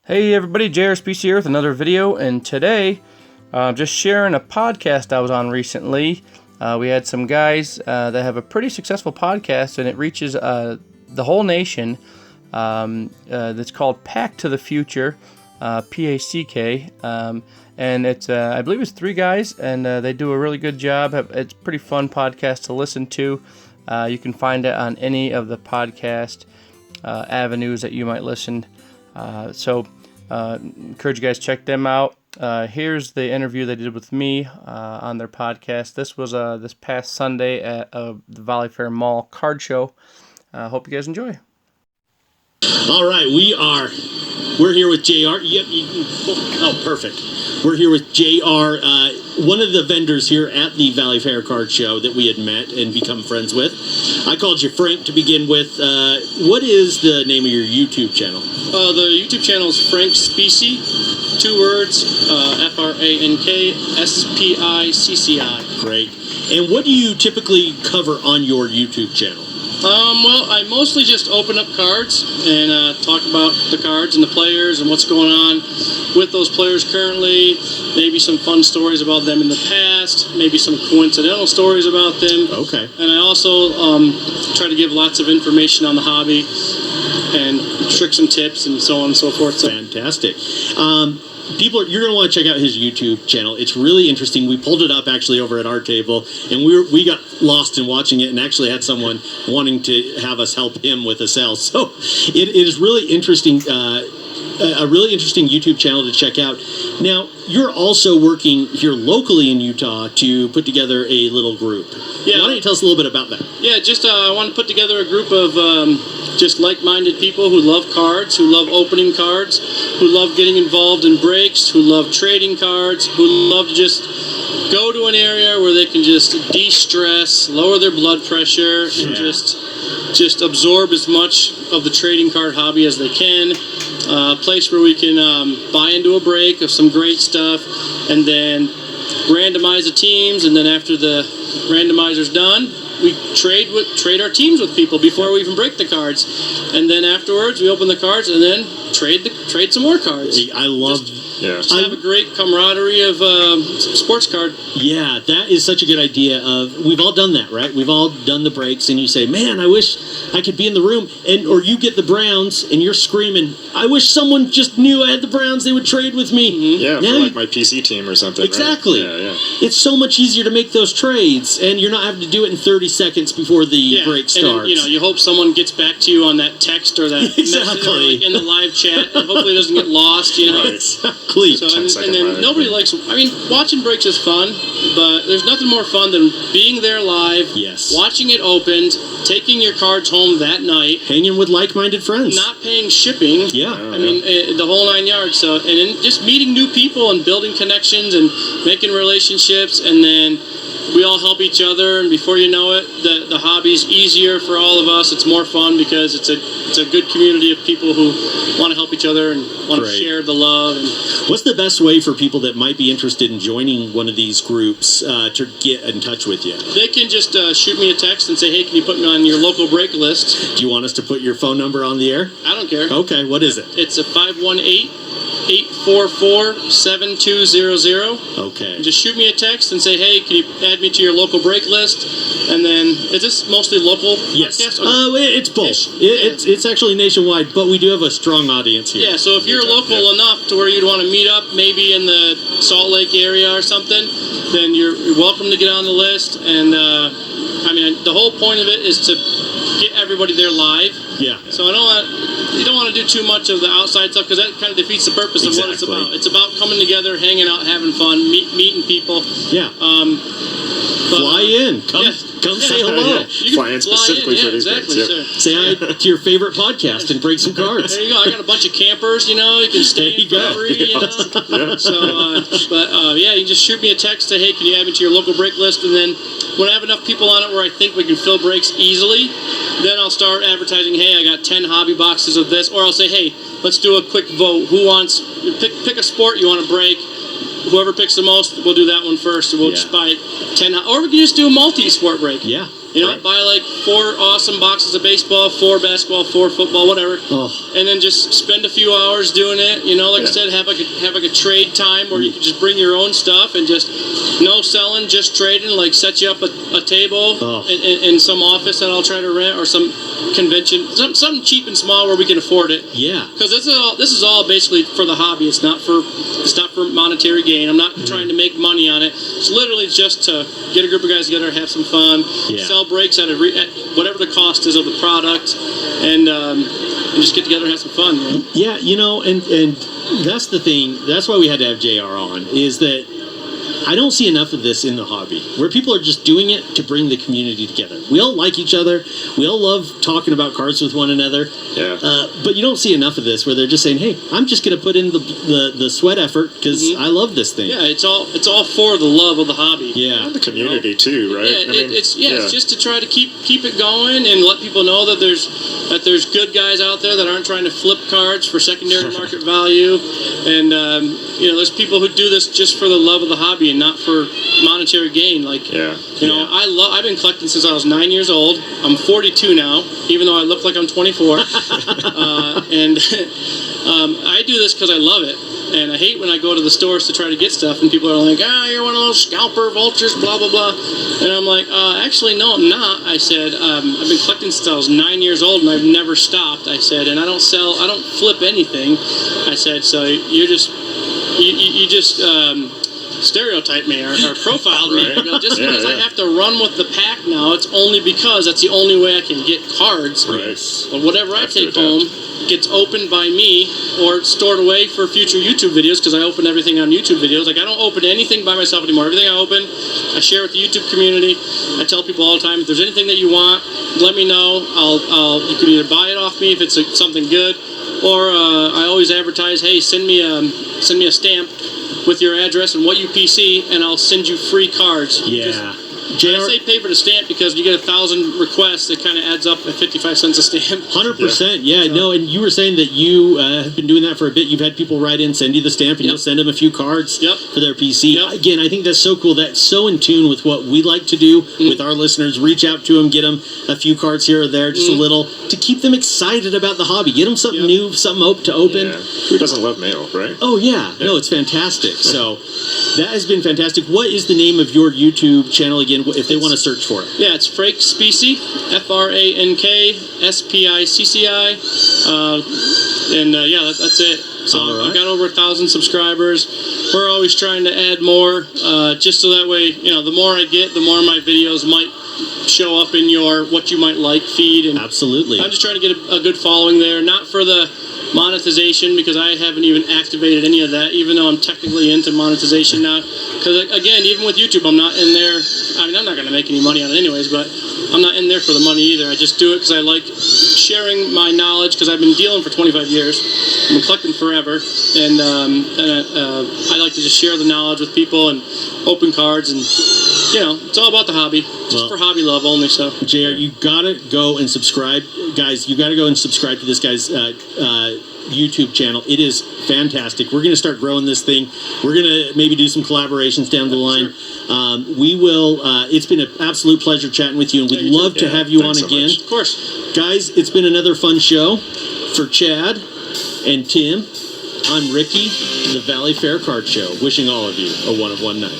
Hey everybody, Spicci here with another video, and today just sharing a podcast I was on recently. We had some guys that have a pretty successful podcast, and it reaches the whole nation. That's called Pack to the Future, PACK, and it's I believe it's 3 guys, and they do a really good job. It's a pretty fun podcast to listen to. You can find it on any of the podcast avenues that you might listen. So encourage you guys to check them out. Here's the interview they did with me on their podcast. This was this past Sunday at the Valley Fair Mall card show. Hope you guys enjoy. All right, we're here with JR. Yep. Oh, perfect. We're here with JR, one of the vendors here at the Valley Fair Card Show that we had met and become friends with. I called you Frank to begin with. What is the name of your YouTube channel? The YouTube channel is Frank Spicci, 2 words, FrankSpicci. Great. And what do you typically cover on your YouTube channel? Well, I mostly just open up cards and talk about the cards and the players and what's going on with those players currently, maybe some fun stories about them in the past, maybe some coincidental stories about them. Okay. And I also try to give lots of information on the hobby and tricks and tips and so on and so forth. So. Fantastic. You're going to want to check out his YouTube channel. It's really interesting. We pulled it up actually over at our table, and we got lost in watching it and actually had someone wanting to have us help him with a sale. So it is really interesting, a really interesting YouTube channel to check out. Now, you're also working here locally in Utah to put together a little group. Yeah. Why don't you tell us a little bit about that? Yeah, just I want to put together a group of just like-minded people who love cards, who love opening cards, who love getting involved in breaks, who love trading cards, who love to just go to an area where they can just de-stress, lower their blood pressure, and just absorb as much of the trading card hobby as they can. A place where we can buy into a break of some great stuff, and then randomize the teams, and then after the randomizer's done, we trade our teams with people before we even break the cards, and then afterwards we open the cards and then trade some more cards. I love. Just have a great camaraderie of sports card. Yeah, that is such a good idea. We've all done that, right? We've all done the breaks, and you say, "Man, I wish I could be in the room." Or you get the Browns, and you're screaming, "I wish someone just knew I had the Browns. They would trade with me." Mm-hmm. Yeah, now, for like my PC team or something. Exactly. Right? Yeah. It's so much easier to make those trades, and you're not having to do it in 30 seconds before the break starts. And you hope someone gets back to you on that text or that message or in the live chat, and hopefully it doesn't get lost. Right. So, and then nobody likes. I mean, watching breaks is fun, but there's nothing more fun than being there live, watching it opened, taking your cards home that night, hanging with like-minded friends, not paying shipping. I mean, the whole 9 yards. So, and then just meeting new people and building connections and making relationships, and then we all help each other, and before you know it, the hobby's easier for all of us. It's more fun because it's a good community of people who want to help each other and want to share the love. And what's the best way for people that might be interested in joining one of these groups to get in touch with you? They can just shoot me a text and say, "Hey, can you put me on your local break list?" Do you want us to put your phone number on the air? I don't care. Okay, what is it? It's a 518-844-7200. Okay. Just shoot me a text and say, "Hey, can you add me to your local break list?" And then, is this mostly local? Yes. Podcast? It's both. It's actually nationwide, but we do have a strong audience here. Yeah, so if you're local enough to where you'd want to meet up, maybe in the Salt Lake area or something, then you're welcome to get on the list. And I mean, the whole point of it is to get everybody there live. Yeah. So you don't want to do too much of the outside stuff, because that kind of defeats the purpose of what it's about. It's about coming together, hanging out, having fun, meeting people. Yeah. Fly in. Come say hello. Fly in specifically for these exactly, breaks. Say hi to your favorite podcast and break some cards. There you go. I got a bunch of campers, you can stay in for free, So, you can just shoot me a text, say, "Hey, can you add me to your local break list?" And then when I have enough people on it where I think we can fill breaks easily, then I'll start advertising, "Hey, I got 10 hobby boxes of this." Or I'll say, "Hey, let's do a quick vote. Who wants, pick a sport you want to break. Whoever picks the most, we'll do that one first, and we'll just buy 10. Or we can just do a multi-sport break. Yeah. Buy like 4 awesome boxes of baseball, 4 basketball, 4 football, whatever. Oh, and then just spend a few hours doing it. You know, like I said, have like a trade time where you can just bring your own stuff and just no selling, just trading. Like set you up a table in some office that I'll try to rent, or some convention, something cheap and small where we can afford it. Yeah. Because this is all basically for the hobby. It's not for monetary gain. I'm not trying to make money on it. It's literally just to get a group of guys together, have some fun, sell breaks at whatever the cost is of the product, and just get together and have some fun. Man. Yeah, you know, and that's the thing. That's why we had to have JR on, is that I don't see enough of this in the hobby, where people are just doing it to bring the community together. We all like each other. We all love talking about cards with one another. Yeah. But you don't see enough of this where they're just saying, "Hey, I'm just going to put in the sweat effort because I love this thing." Yeah, it's all for the love of the hobby. Yeah. And the community too, right? Yeah, it's just to try to keep it going and let people know that there's good guys out there that aren't trying to flip cards for secondary market value, and there's people who do this just for the love of the hobby and not for monetary gain. Like, I've been collecting since I was 9 years old. I'm 42 now, even though I look like I'm 24. And I do this because I love it. And I hate when I go to the stores to try to get stuff and people are like, you're one of those scalper vultures, blah, blah, blah. And I'm like, actually, no, I'm not. I said, I've been collecting since I was 9 years old and I've never stopped. I said, and I don't flip anything. I said, so you just stereotype me or profiled me. I go, just because I have to run with the pack now, it's only because that's the only way I can get cards. Right. But whatever I take home gets opened by me or stored away for future YouTube videos, because I open everything on YouTube videos. Like, I don't open anything by myself anymore. Everything I open, I share with the YouTube community. I tell people all the time, if there's anything that you want, let me know. You can either buy it off me if it's something good, or I always advertise, hey, send me a stamp with your address and what you PC, and I'll send you free cards. Yeah. I say pay for the stamp because you get 1,000 requests. It kind of adds up at 55 cents a stamp. 100%. Yeah. No, and you were saying that you have been doing that for a bit. You've had people write in, send you the stamp, and you'll send them a few cards for their PC. Again, I think that's so cool. That's so in tune with what we like to do with our listeners. Reach out to them, get them a few cards here or there, just a little, to keep them excited about the hobby. Get them something new, something to open. Yeah. Who doesn't love mail, right? Oh, yeah. No, it's fantastic. So that has been fantastic. What is the name of your YouTube channel again, if they want to search for it? Yeah, it's Frank Spicci, FrankSpicci. That's it. So I've got over 1,000 subscribers. We're always trying to add more, just so that way, the more I get, the more my videos might show up in your what you might like feed. And absolutely. I'm just trying to get a good following there, not for the monetization, because I haven't even activated any of that, even though I'm technically into monetization now. Because again, even with YouTube, I'm not in there. I mean, I'm not going to make any money on it anyways, but I'm not in there for the money either. I just do it because I like sharing my knowledge, because I've been dealing for 25 years. I've been collecting forever, and I like to just share the knowledge with people and open cards, and it's all about the hobby. Just for hobby love only. So JR, you gotta go and subscribe, guys. You gotta go and subscribe to this guy's YouTube channel. It is fantastic. We're gonna start growing this thing. We're gonna maybe do some collaborations down the line. Sure. We will. It's been an absolute pleasure chatting with you, and we'd love to have you on again. Of course, guys. It's been another fun show for Chad and Tim. I'm Ricky, the Valley Fair Card Show. Wishing all of you a one of one night.